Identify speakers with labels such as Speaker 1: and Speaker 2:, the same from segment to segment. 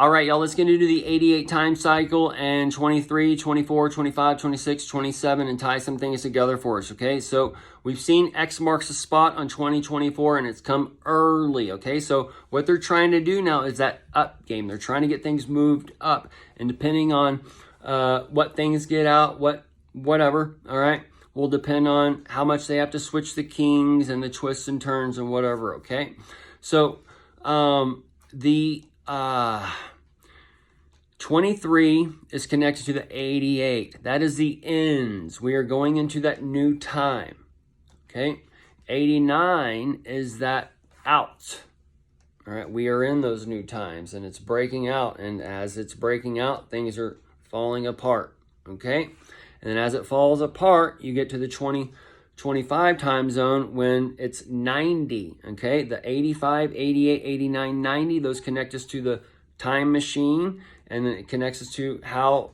Speaker 1: All right, y'all, let's get into the 88 time cycle and 23, 24, 25, 26, 27 and tie some things together for us, okay? So we've seen X marks the spot on 2024 and it's come early, okay? So what they're trying to do now is that up game. They're trying to get things moved up, and depending on what things get out, whatever, all right, will depend on how much they have to switch the kings and the twists and turns and whatever, okay? So the 23 is connected to the 88. That is the ends. We are going into that new time. Okay. 89 is that out. All right. We are in those new times and it's breaking out. And as it's breaking out, things are falling apart. Okay. And then as it falls apart, you get to the 2025 time zone when it's 90. Okay. The 85, 88, 89, 90, those connect us to the time machine. And then it connects us to how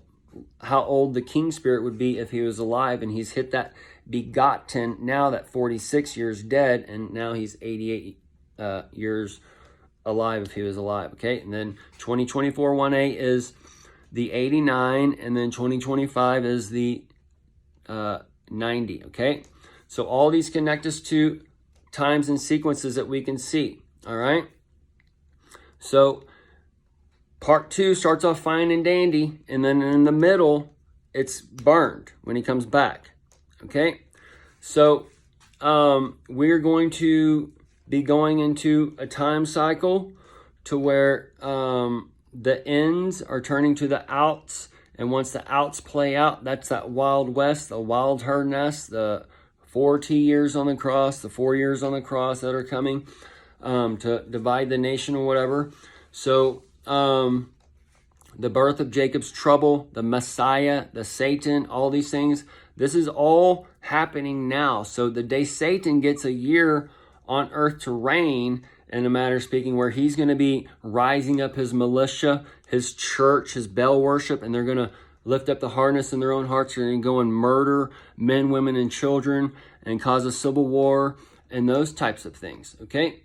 Speaker 1: old the king spirit would be if he was alive. And he's hit that begotten, now that 46 years dead, and now he's 88 years alive if he was alive, okay? And then 2024 1A is the 89, and then 2025 is the 90, okay? So all these connect us to times and sequences that we can see, all right? So part 2 starts off fine and dandy, and then in the middle, it's burned when he comes back, okay? So we're going to be going into a time cycle to where the ends are turning to the outs, and once the outs play out, that's that Wild West, the wild herd nest, the 40 years on the cross, the 4 years on the cross that are coming to divide the nation or whatever. So the birth of Jacob's trouble, the Messiah, the Satan, all these things, this is all happening now. So the day Satan gets a year on earth to reign, in a matter of speaking, where he's going to be rising up his militia, his church, his Baal worship, and they're going to lift up the hardness in their own hearts. They're going to go and murder men, women, and children and cause a civil war and those types of things, okay?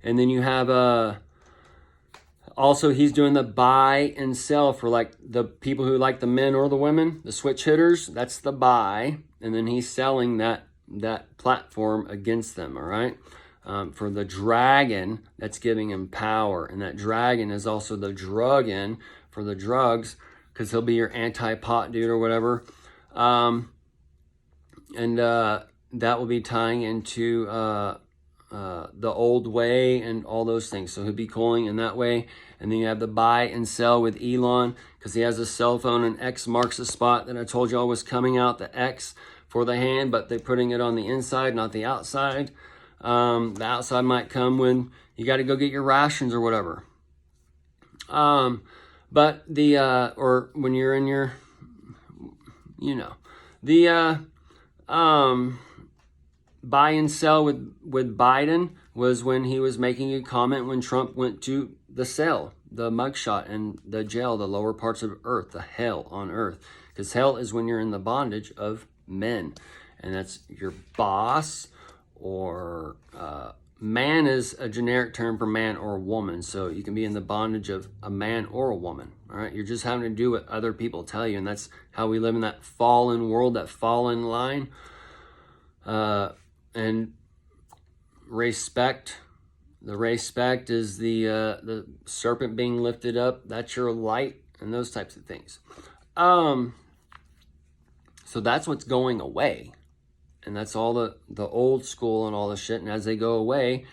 Speaker 1: And then you have also, he's doing the buy and sell for like the people who like the men or the women, the switch hitters. That's the buy. And then he's selling that platform against them, all right? For the dragon, that's giving him power. And that dragon is also the drug-in for the drugs, because he'll be your anti-pot dude or whatever. And that will be tying into the old way and all those things. So he'll be calling in that way. And then you have the buy and sell with Elon, because he has a cell phone, and X marks the spot that I told y'all was coming out, the X for the hand, but they're putting it on the inside, not the outside. The outside might come when you got to go get your rations or whatever. But or when you're in your, the buy and sell with Biden was when he was making a comment when Trump went to the cell, the mugshot, and the jail, the lower parts of earth, the hell on earth. Because hell is when you're in the bondage of men. And that's your boss, or man is a generic term for man or woman. So you can be in the bondage of a man or a woman. All right. You're just having to do what other people tell you. And that's how we live in that fallen world, that fallen line. And respect. The respect is the serpent being lifted up. That's your light and those types of things. So that's what's going away. And that's all the old school and all the shit. And as they go away,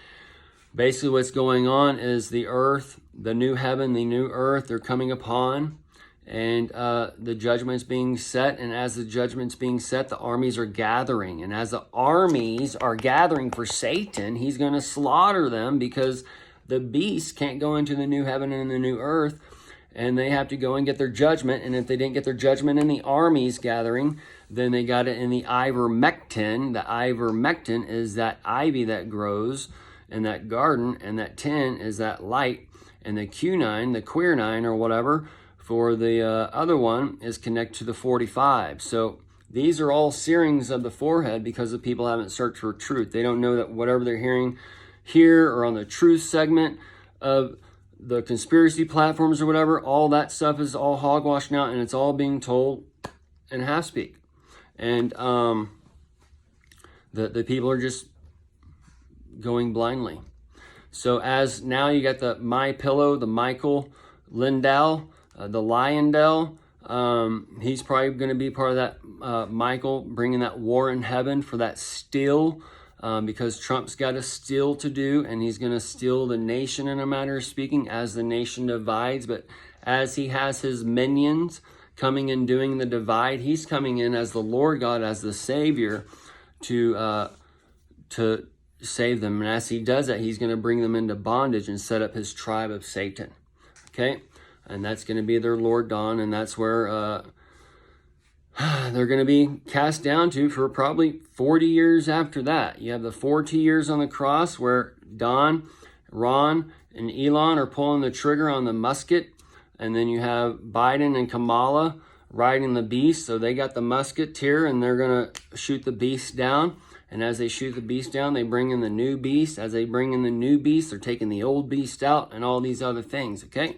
Speaker 1: basically what's going on is the earth, the new heaven, the new earth, they're coming upon. And the judgment's being set. And as the judgment's being set, the armies are gathering. And as the armies are gathering for Satan, he's going to slaughter them, because the beasts can't go into the new heaven and the new earth. And they have to go and get their judgment. And if they didn't get their judgment in the armies gathering, then they got it in the ivermectin. The ivermectin is that ivy that grows in that garden. And that 10 is that light. And the Q9, the queer 9 or whatever, for the other one is connected to the 45. So these are all searings of the forehead, because the people haven't searched for truth. They don't know that whatever they're hearing here or on the truth segment of the conspiracy platforms or whatever, all that stuff is all hogwash now, and it's all being told in half speak. And the people are just going blindly. So as now you got the My Pillow, the Michael Lindell, the Lionel. He's probably going to be part of that, Michael, bringing that war in heaven for that steal, because Trump's got a steal to do, and he's going to steal the nation in a manner of speaking as the nation divides. But as he has his minions coming and doing the divide, he's coming in as the Lord God, as the Savior to save them. And as he does that, he's going to bring them into bondage and set up his tribe of Satan. Okay? And that's going to be their Lord Don, and that's where they're going to be cast down to for probably 40 years after that. You have the 40 years on the cross where Don, Ron, and Elon are pulling the trigger on the musket, and then you have Biden and Kamala riding the beast. So they got the musketeer, and they're going to shoot the beast down. And as they shoot the beast down, they bring in the new beast. As they bring in the new beast, they're taking the old beast out and all these other things, okay?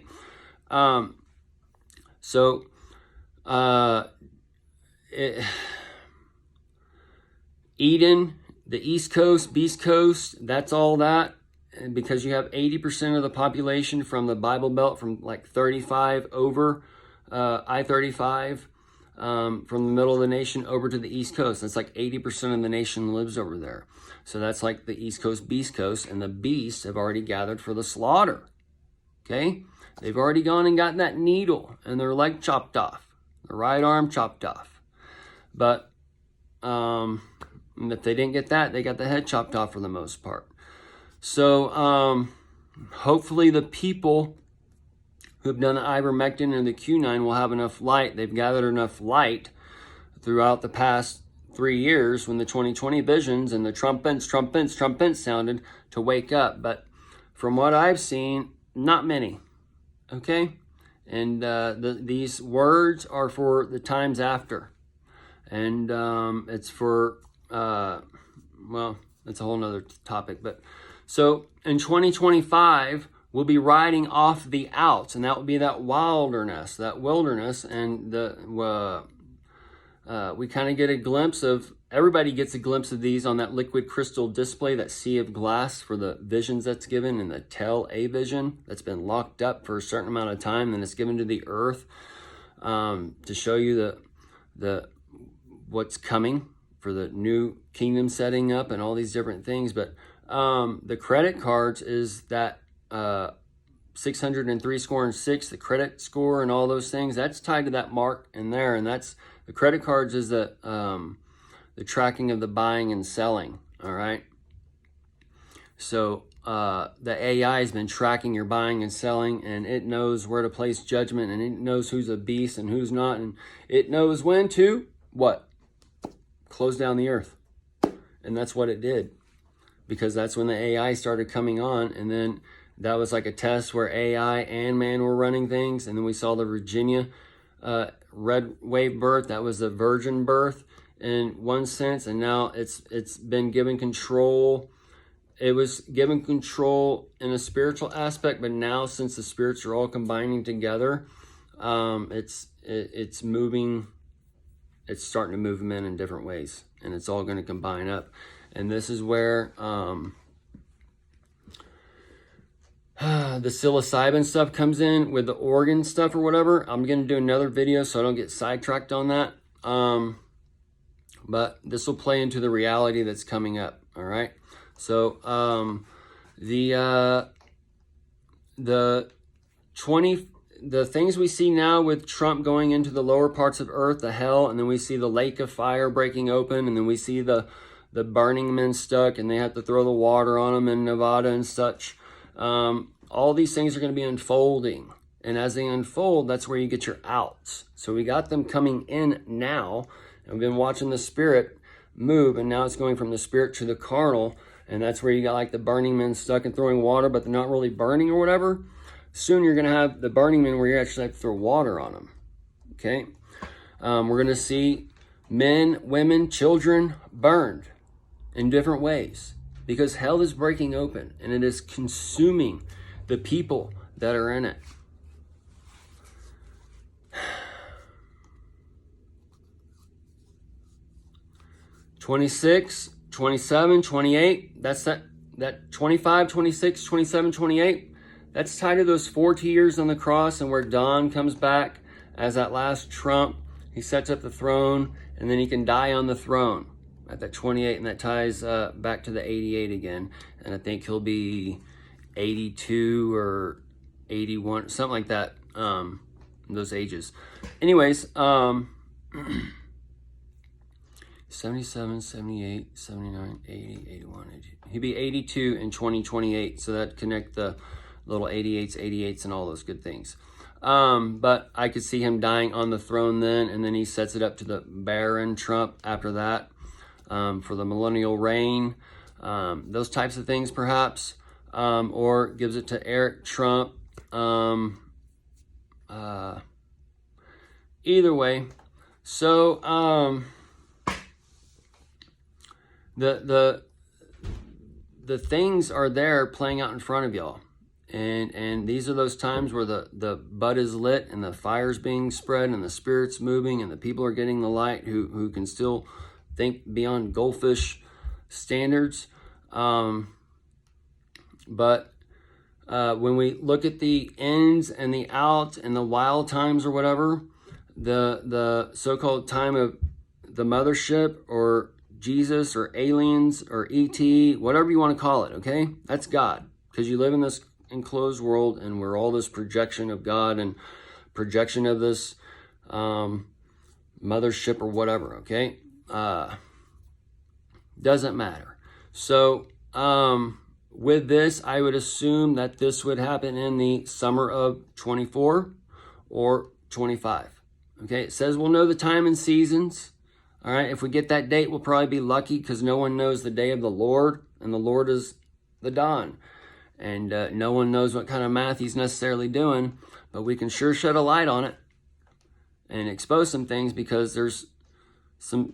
Speaker 1: Eden, the East Coast, Beast Coast, that's all that. And because you have 80% of the population from the Bible Belt, from like 35 over I-35, from the middle of the nation over to the East Coast. That's like 80% of the nation lives over there. So that's like the East Coast, Beast Coast, and the beasts have already gathered for the slaughter. Okay? They've already gone and gotten that needle, and their leg chopped off, their right arm chopped off. But if they didn't get that, they got the head chopped off for the most part. So hopefully the people who have done the ivermectin and the Q9 will have enough light. They've gathered enough light throughout the past 3 years when the 2020 visions and the trumpets sounded to wake up. But from what I've seen, not many. Okay? And these words are for the times after. And it's for, well, it's a whole nother topic. But so in 2025, we'll be riding off the outs, and that will be that wilderness, and we kind of get a glimpse of, everybody gets a glimpse of these on that liquid crystal display, that sea of glass for the visions that's given, and the tell-a vision that's been locked up for a certain amount of time, and it's given to the earth to show you the what's coming for the new kingdom setting up and all these different things. But the credit cards is that 603 score and 6, the credit score and all those things, that's tied to that mark in there. And that's the credit cards is the tracking of the buying and selling. All right. So the AI has been tracking your buying and selling, and it knows where to place judgment, and it knows who's a beast and who's not. And it knows when to what? Close down the earth. And that's what it did, because that's when the AI started coming on. And then that was like a test where AI and man were running things. And then we saw the Virginia red wave birth. That was the virgin birth in one sense. And now it's been given control. It was given control in a spiritual aspect, but now since the spirits are all combining together, it's moving. It's starting to move men in different ways, and it's all going to combine up. And this is where the psilocybin stuff comes in with the organ stuff or whatever. I'm going to do another video so I don't get sidetracked on that. But this will play into the reality that's coming up. All right. So the things we see now with Trump going into the lower parts of earth, the hell, and then we see the lake of fire breaking open, and then we see the burning men stuck, and they have to throw the water on them in Nevada and such. All these things are going to be unfolding. And as they unfold, that's where you get your outs. So we got them coming in now, and we've been watching the spirit move, and now it's going from the spirit to the carnal. And that's where you got like the burning men stuck and throwing water, but they're not really burning or whatever. Soon you're going to have the burning men where you actually have to throw water on them. Okay? We're going to see men, women, children burned in different ways, because hell is breaking open and it is consuming the people that are in it. '26, 27, 28. That's that 25, 26, 27, 28. That's tied to those 40 years on the cross and where Don comes back as that last trump. He sets up the throne and then he can die on the throne at that 28, and that ties back to the 88 again. And I think he'll be 82 or 81, something like that, those ages. Anyways, 77, 78, 79, 80, 81, 82. He'd be 82 in 2028, so that connect the little 88s, and all those good things. But I could see him dying on the throne then, and then he sets it up to the Baron Trump after that, for the millennial reign, those types of things perhaps, or gives it to Eric Trump. Either way, so the things are there playing out in front of y'all. And these are those times where the bud is lit and the fire's being spread and the spirit's moving and the people are getting the light who can still think beyond goldfish standards. But when we look at the ins and the outs and the wild times or whatever, the so-called time of the mothership or Jesus or aliens or ET, whatever you want to call it, okay? That's God, because you live in this enclosed world and we're all this projection of God and projection of this mothership or whatever, okay? Doesn't matter. So with this, I would assume that this would happen in the summer of 24 or 25. Okay, it says we'll know the time and seasons. All right, if we get that date, we'll probably be lucky because no one knows the day of the Lord, and the Lord is the dawn. And no one knows what kind of math he's necessarily doing, but we can sure shed a light on it and expose some things, because there's some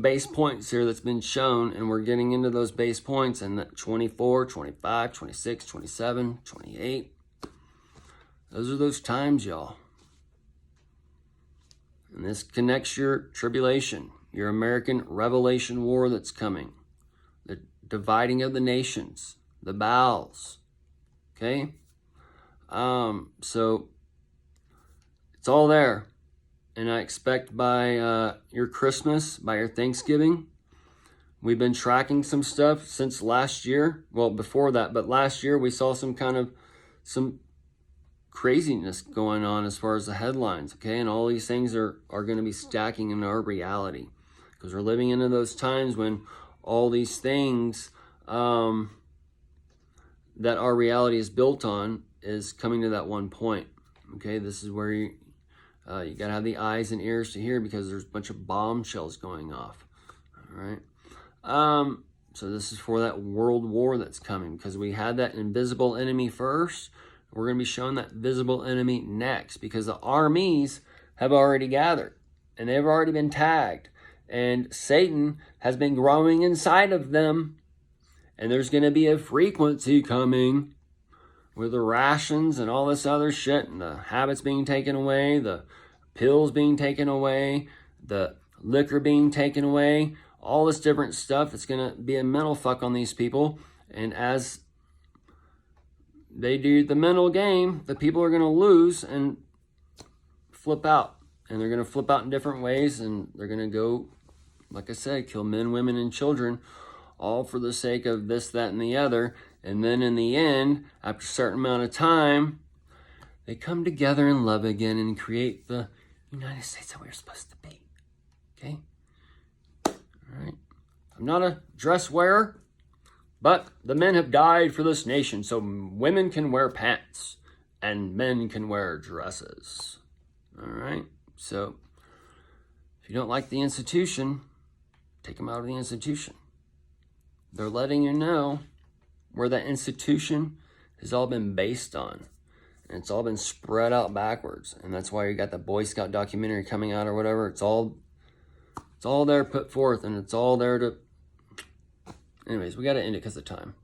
Speaker 1: base points here that's been shown, and we're getting into those base points in 24, 25, 26, 27, 28. Those are those times, y'all. And this connects your tribulation, your American Revelation War that's coming, the dividing of the nations, the Baals, okay? So it's all there. And I expect by your Christmas, by your Thanksgiving, we've been tracking some stuff since last year. Well, before that, but last year we saw some craziness going on as far as the headlines, okay? And all these things are going to be stacking in our reality, because we're living into those times when all these things that our reality is built on is coming to that one point, okay? This is where you got to have the eyes and ears to hear, because there's a bunch of bombshells going off, all right? So this is for that world war that's coming, because we had that invisible enemy first. We're going to be showing that visible enemy next, because the armies have already gathered and they've already been tagged, and Satan has been growing inside of them, and there's going to be a frequency coming with the rations and all this other shit, and the habits being taken away, the pills being taken away, the liquor being taken away, all this different stuff. It's going to be a mental fuck on these people. And as they do the mental game, the people are going to lose and flip out. And they're going to flip out in different ways. And they're going to go, like I said, kill men, women, and children, all for the sake of this, that, and the other. And then in the end, after a certain amount of time, they come together in love again and create the United States that we're supposed to be. Okay? All right. I'm not a dress wearer, but the men have died for this nation, so women can wear pants and men can wear dresses. All right? So if you don't like the institution, take them out of the institution. They're letting you know where that institution has all been based on. And it's all been spread out backwards. And that's why you got the Boy Scout documentary coming out or whatever. It's all there put forth, and it's all there to... Anyways, we got to end it because of time.